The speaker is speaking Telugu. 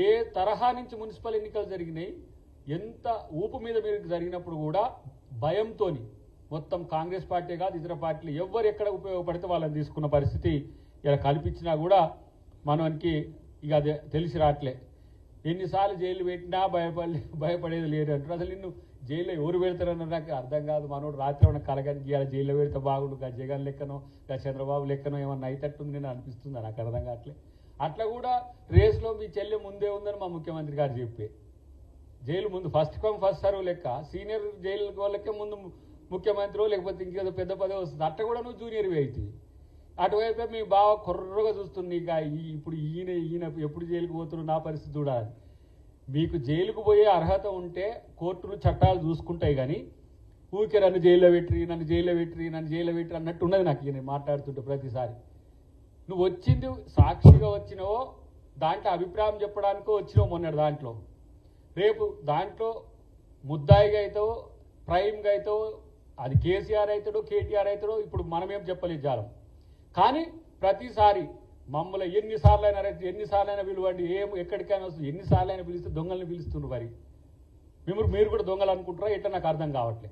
ఏ తరహా నుంచి మున్సిపల్ ఎన్నికలు జరిగినాయి, ఎంత ఊపు మీద మీరు జరిగినప్పుడు కూడా భయంతో మొత్తం కాంగ్రెస్ పార్టీ కాదు ఇతర పార్టీలు ఎవరు ఎక్కడ ఉపయోగపడితే వాళ్ళని తీసుకున్న పరిస్థితి ఇలా కల్పించినా కూడా మనకి ఇక అదే తెలిసి రావట్లే. ఎన్నిసార్లు జైలు పెట్టినా భయపడేది లేదు అంటారు. అసలు నిన్ను జైల్లో ఎవరు పెడతారన్న నాకు అర్థం కాదు. మనోడు రాత్రి ఉన్న కలగానికి ఇవాళ జైల్లో పెడితే బాగుండు, గా జగన్ లెక్కనో గా చంద్రబాబు లెక్కనో ఏమన్నా అయితట్టుంది నేను అనిపిస్తుంది, నాకు అర్థం కావట్లే. అట్లా కూడా రేస్లో మీ చెల్లె ముందే ఉందని మా ముఖ్యమంత్రి గారు చెప్పే, జైలు ముందు ఫస్ట్ కమ్ ఫస్ట్ సర్వ్ లెక్క సీనియర్ జైలు వాళ్ళకే ముందు ముఖ్యమంత్రి లేకపోతే ఇంకేదో పెద్ద పదవి వస్తుంది. అట్లా కూడా నువ్వు జూనియర్వి అవుతుంది. అటువైపే మీ బావ కొర్రగా చూస్తుంది. ఇక ఇప్పుడు ఈయన ఎప్పుడు జైలుకు పోతున్నారు నా పరిస్థితి చూడాలి. మీకు జైలుకు పోయే అర్హత ఉంటే కోర్టులు చట్టాలు చూసుకుంటాయి, కానీ ఊరికే నన్ను జైల్లో పెట్టి నన్ను జైల్లో పెట్టి నన్ను జైల్లో పెట్టి అన్నట్టు ఉన్నది నాకు ఈయన మాట్లాడుతుంటే ప్రతిసారి. నువ్వు వచ్చింది సాక్షిగా వచ్చినావో దాంట్లో అభిప్రాయం చెప్పడానికో వచ్చినావు మొన్నటి దాంట్లో, రేపు దాంట్లో ముద్దాయిగా అవుతావో ప్రైమ్గా అవుతావో, అది కేసీఆర్ అవుతాడో కేటీఆర్ అవుతాడో ఇప్పుడు మనమేం చెప్పలేదు జాలం. కానీ ప్రతిసారి మమ్మల్ని ఎన్నిసార్లైనా పిలువండి, ఎక్కడికైనా వస్తుంది, ఎన్నిసార్లైనా పిలిస్తే దొంగల్ని పిలుస్తున్నారు. మరి మీరు కూడా దొంగలు అనుకుంటారా ఎట్లా నాకు అర్థం కావట్లేదు.